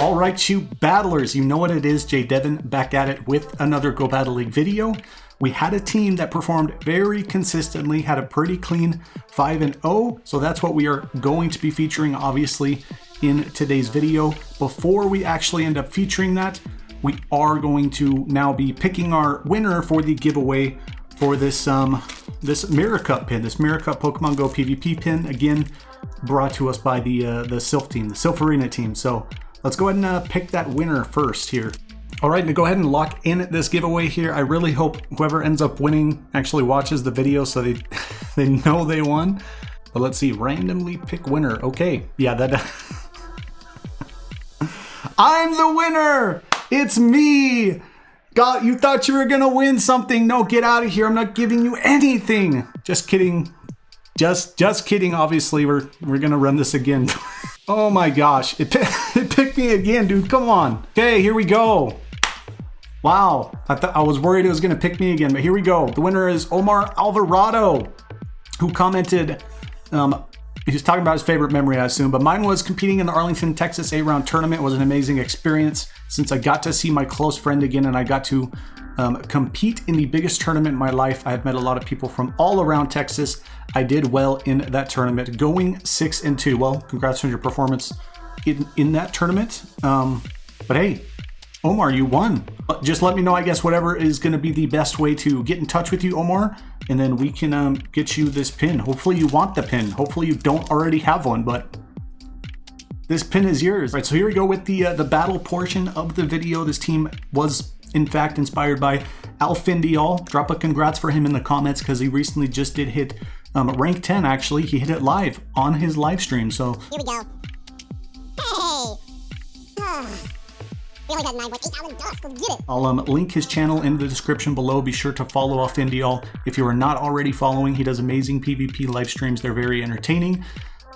All right, you battlers, you know what it is. JayDevin back at it with another Go Battle League video. We had a team that performed very consistently, had a pretty clean 5-0. So that's what we are going to be featuring, obviously, in today's video. Before we actually end up featuring that, we are going to now be picking our winner for the giveaway for this Mirror Cup pin, this Mirror Cup Pokemon Go PvP pin, again, brought to us by the Silph team, the Silph Arena team. So let's go ahead and pick that winner first here. All right, to go ahead and lock in this giveaway here, I really hope whoever ends up winning actually watches the video so they know they won. But let's see, randomly pick winner. Okay, yeah, that I'm the winner! It's me! God, you thought you were gonna win something. No, get out of here. I'm not giving you anything. Just kidding. Just kidding. Obviously, we're gonna run this again. Oh my gosh, it picked me again, dude. Come on. Okay, here we go. Wow, I was worried it was gonna pick me again, but here we go. The winner is Omar Alvarado, who commented. He was talking about his favorite memory, I assume, but mine was competing in the Arlington, Texas 8-round tournament. It was an amazing experience since I got to see my close friend again and I got to compete in the biggest tournament in my life. I had met a lot of people from all around Texas. I did well in that tournament, going 6-2. Well, congrats on your performance in that tournament. But hey, Omar, you won. Just let me know, I guess, whatever is going to be the best way to get in touch with you, Omar, and then we can get you this pin. Hopefully you want the pin. Hopefully you don't already have one, but this pin is yours. All right, so here we go with the battle portion of the video. This team was, in fact, inspired by Alfindeol. Drop a congrats for him in the comments because he recently just did hit rank 10, actually. He hit it live on his live stream, so. Here we go. Hey! We only got 9.8,000 dust. Go get it. I'll link his channel in the description below. Be sure to follow Alfindeol if you are not already following. He does amazing PvP live streams. They're very entertaining.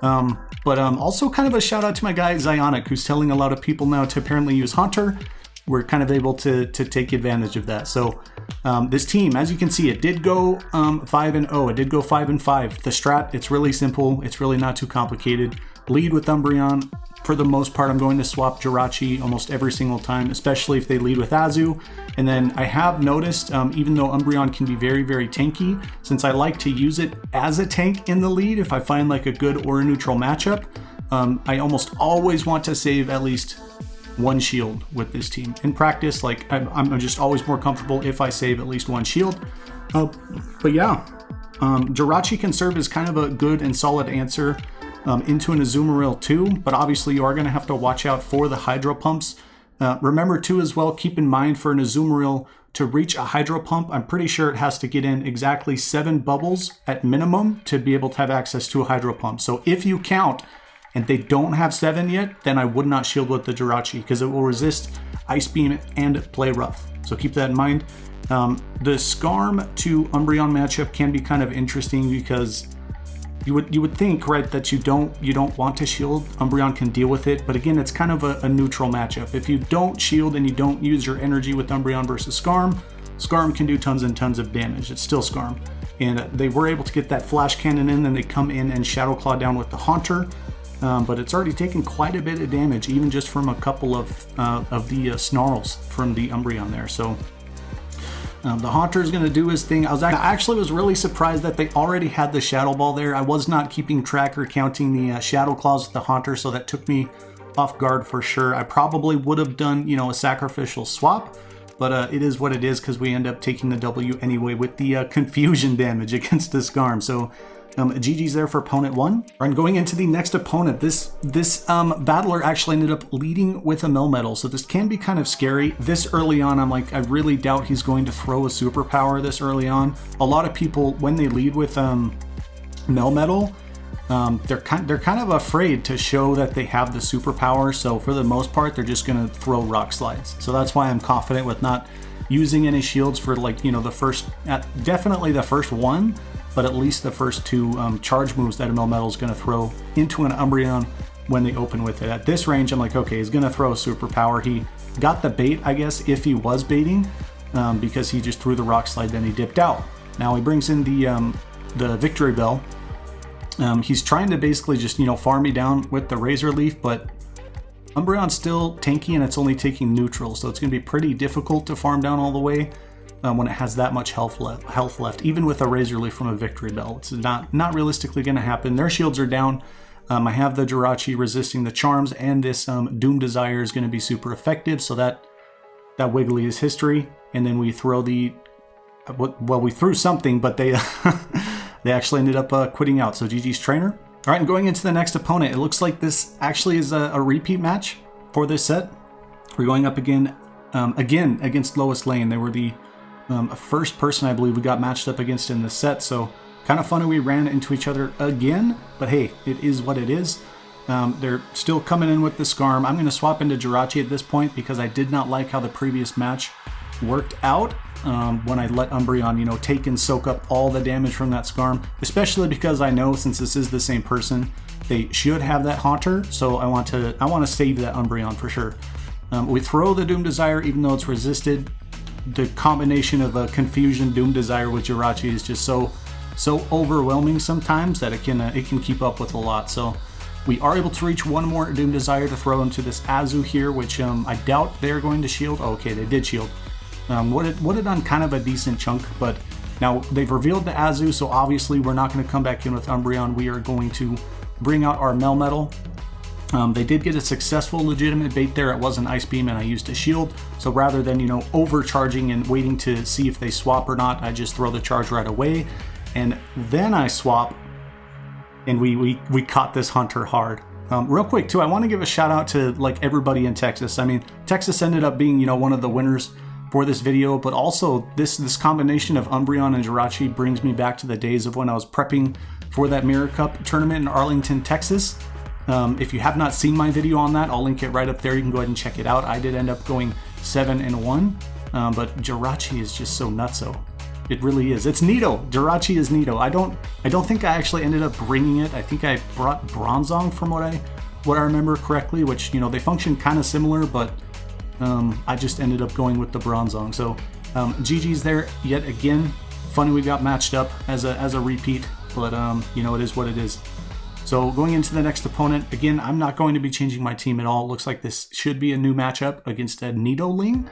But also kind of a shout out to my guy Zionic, who's telling a lot of people now to apparently use Hunter. We're kind of able to take advantage of that. So this team, as you can see, it did go 5-0. It did go 5-5. The strat, it's really simple. It's really not too complicated. Lead with Umbreon. For the most part, I'm going to swap Jirachi almost every single time, especially if they lead with Azu. And then I have noticed, even though Umbreon can be very, very tanky, since I like to use it as a tank in the lead, if I find like a good or a neutral matchup, I almost always want to save at least one shield with this team. In practice, like I'm just always more comfortable if I save at least one shield. But yeah, Jirachi can serve as kind of a good and solid answer into an Azumarill too, but obviously you are going to have to watch out for the Hydro Pumps. Remember too as well, keep in mind for an Azumarill to reach a Hydro Pump, I'm pretty sure it has to get in exactly 7 bubbles at minimum to be able to have access to a Hydro Pump. So if you count and they don't have 7 yet, then I would not shield with the Jirachi because it will resist Ice Beam and Play Rough. So keep that in mind. The Skarm to Umbreon matchup can be kind of interesting because you would think, right, that you don't want to shield. Umbreon can deal with it, but again, it's kind of a neutral matchup. If you don't shield and you don't use your energy with Umbreon versus Skarm, Skarm can do tons and tons of damage. It's still Skarm. And they were able to get that Flash Cannon in, then they come in and Shadow Claw down with the Haunter. But it's already taken quite a bit of damage, even just from a couple of the Snarls from the Umbreon there. So the Haunter is going to do his thing. I actually was really surprised that they already had the Shadow Ball there. I was not keeping track or counting the Shadow Claws with the Haunter, so that took me off guard for sure. I probably would have done, a sacrificial swap, but it is what it is because we end up taking the W anyway with the confusion damage against the Skarm. So GG's there for opponent 1. And going into the next opponent, this battler actually ended up leading with a Melmetal, so this can be kind of scary. This early on, I'm like, I really doubt he's going to throw a superpower this early on. A lot of people, when they lead with Melmetal, they're kind of afraid to show that they have the superpower, so for the most part, they're just going to throw Rock Slides. So that's why I'm confident with not using any shields for, like, the first, definitely the first one, but at least the first 2 charge moves that a Melmetal is going to throw into an Umbreon when they open with it. At this range, I'm like, okay, he's going to throw a superpower. He got the bait, I guess, if he was baiting, because he just threw the Rock Slide, then he dipped out. Now he brings in the Victory Bell. He's trying to basically just, farm me down with the Razor Leaf, but Umbreon's still tanky and it's only taking neutral, so it's going to be pretty difficult to farm down all the way when it has that much health left, even with a Razor Leaf from a Victory Bell. It's not realistically going to happen. Their shields are down. I have the Jirachi resisting the charms, and this Doom Desire is going to be super effective, so that Wiggly is history. And then we throw the... well, we threw something, but they they actually ended up quitting out, so GG's trainer. All right, and going into the next opponent, it looks like this actually is a repeat match for this set. We're going up again against Lowest Lane. They were the first person I believe we got matched up against in this set, so kind of funny we ran into each other again, but hey, it is what it is. They're still coming in with the Skarm. I'm going to swap into Jirachi at this point because I did not like how the previous match worked out when I let Umbreon, take and soak up all the damage from that Skarm, especially because I know since this is the same person, they should have that Haunter, so I want to save that Umbreon for sure. We throw the Doom Desire even though it's resisted. The combination of a Confusion Doom Desire with Jirachi is just so overwhelming sometimes that it can keep up with a lot. So we are able to reach one more Doom Desire to throw into this Azu here, which I doubt they're going to shield. Oh, okay, they did shield. Would have done kind of a decent chunk, but now they've revealed the Azu, so obviously we're not going to come back in with Umbreon. We are going to bring out our Melmetal. They did get a successful legitimate bait there. It was an Ice Beam and I used a shield, so rather than overcharging and waiting to see if they swap or not, I just throw the charge right away, and then I swap, and we caught this Hunter hard. Real quick too, I want to give a shout out to everybody in Texas. I mean, Texas ended up being one of the winners for this video, but also this combination of Umbreon and Jirachi brings me back to the days of when I was prepping for that Mirror Cup tournament in Arlington, Texas. If you have not seen my video on that, I'll link it right up there. You can go ahead and check it out. I did end up going 7-1, but Jirachi is just so nutso. It really is. It's Neato. Jirachi is Neato. I don't think I actually ended up bringing it. I think I brought Bronzong from what I remember correctly, which they function kind of similar, but I just ended up going with the Bronzong. So GG's there yet again. Funny we got matched up as a repeat, but it is what it is. So going into the next opponent, again, I'm not going to be changing my team at all. It looks like this should be a new matchup against a Nidoling.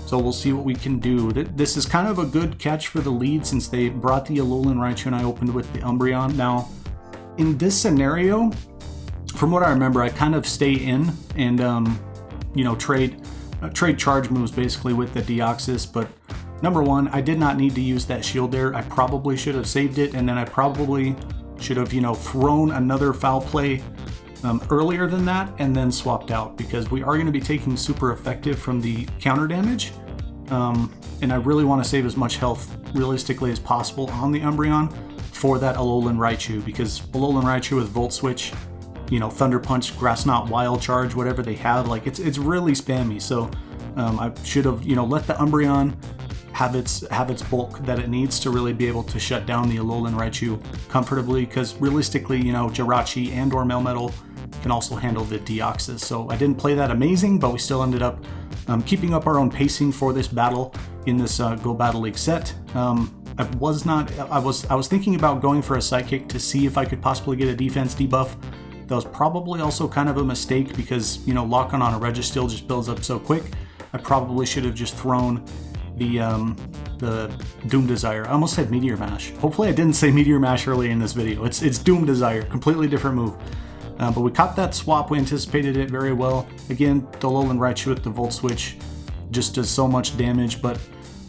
So we'll see what we can do. This is kind of a good catch for the lead since they brought the Alolan Raichu and I opened with the Umbreon. Now, in this scenario, from what I remember, I kind of stay in and trade charge moves basically with the Deoxys, but number one, I did not need to use that shield there. I probably should have saved it, and then I probably should have, thrown another foul play earlier than that and then swapped out, because we are going to be taking super effective from the counter damage, and I really want to save as much health realistically as possible on the Umbreon for that Alolan Raichu, because Alolan Raichu with Volt Switch, Thunder Punch, Grass Knot, Wild Charge, whatever they have, it's really spammy. So I should have let the Umbreon have its bulk that it needs to really be able to shut down the Alolan Raichu comfortably, because realistically, Jirachi and or Melmetal can also handle the Deoxys. So I didn't play that amazing, but we still ended up keeping up our own pacing for this battle in this Go Battle League set. I was thinking about going for a Psychic to see if I could possibly get a defense debuff. That was probably also kind of a mistake because, locking on a Registeel just builds up so quick. I probably should have just thrown the Doom Desire. I almost said Meteor Mash. Hopefully I didn't say Meteor Mash earlier in this video. It's Doom Desire, completely different move. But we caught that swap. We anticipated it very well. Again, the Alolan Raichu with the Volt Switch just does so much damage, but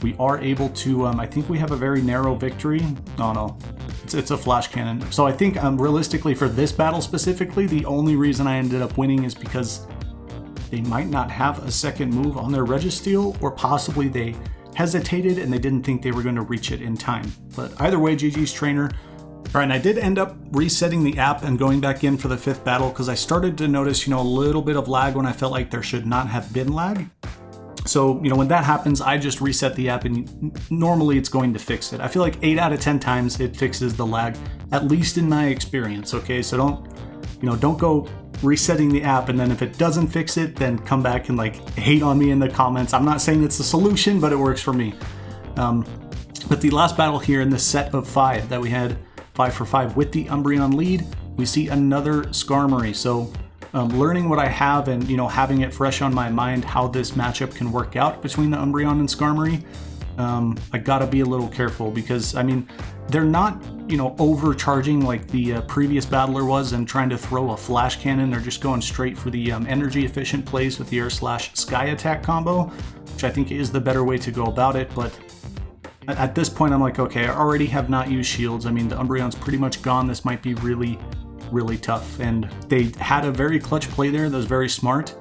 we are able to, I think we have a very narrow victory. Oh no, it's a Flash Cannon. So I think realistically for this battle specifically, the only reason I ended up winning is because they might not have a second move on their Registeel, or possibly they hesitated and they didn't think they were going to reach it in time. But either way, GG's trainer. All right, and I did end up resetting the app and going back in for the 5th battle because I started to notice, a little bit of lag when I felt like there should not have been lag. So, when that happens, I just reset the app and normally it's going to fix it. I feel like 8 out of 10 times it fixes the lag, at least in my experience, okay? So don't go resetting the app and then if it doesn't fix it, then come back and hate on me in the comments. I'm not saying it's a solution, but it works for me. But the last battle here in the set of 5 that we had 5 for 5 with the Umbreon lead, we see another Skarmory. So learning what I have and, you know, having it fresh on my mind how this matchup can work out between the Umbreon and Skarmory, I gotta be a little careful because, I mean, they're not, you know, overcharging like the previous battler was and trying to throw a flash cannon. They're just going straight for the energy efficient plays with the air slash sky attack combo, which I think is the better way to go about it. But at this point, I'm like, okay, I already have not used shields. I mean, the Umbreon's pretty much gone. This might be really, really tough. And they had a very clutch play there that was very smart.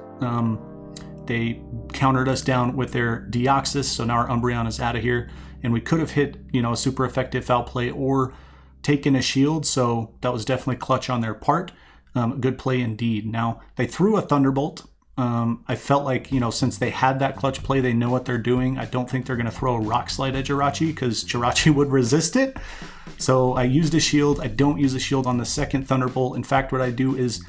They countered us down with their Deoxys, so now our Umbreon is out of here. And we could have hit, you know, a super effective foul play or taken a shield, so that was definitely clutch on their part. Good play indeed. Now, they threw a Thunderbolt. I felt like, you know, since they had that clutch play, they know what they're doing. I don't think they're going to throw a Rock Slide at Jirachi because Jirachi would resist it. So I used a shield. I don't use a shield on the second Thunderbolt. In fact, what I do is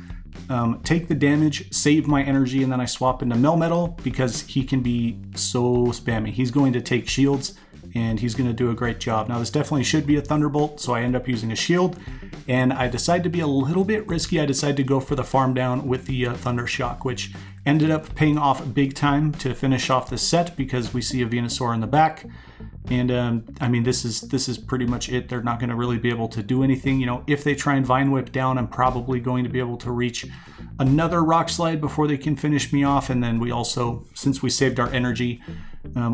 take the damage, save my energy, and then I swap into Melmetal because he can be so spammy. He's going to take shields and he's going to do a great job. Now, this definitely should be a Thunderbolt, so I end up using a shield, and I decide to be a little bit risky. I decide to go for the farm down with the Thunder Shock, which ended up paying off big time to finish off the set because we see a Venusaur in the back. And I mean, this is pretty much it. They're not going to really be able to do anything. You know, if they try and Vine Whip down, I'm probably going to be able to reach another Rock Slide before they can finish me off. And then we also, since we saved our energy,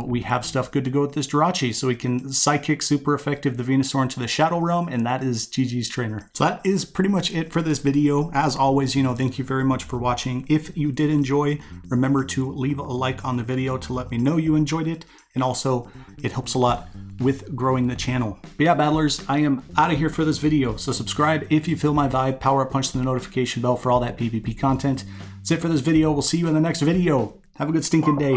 we have stuff good to go with this Jirachi. So we can Psychic super effective the Venusaur into the Shadow Realm, and that is GG's trainer. So that is pretty much it for this video. As always, you know, thank you very much for watching. If you did enjoy, remember to leave a like on the video to let me know you enjoyed it. And also, it helps a lot with growing the channel. But yeah, battlers, I am out of here for this video. So subscribe if you feel my vibe, power up, punch the notification bell for all that PvP content. That's it for this video. We'll see you in the next video. Have a good stinking day.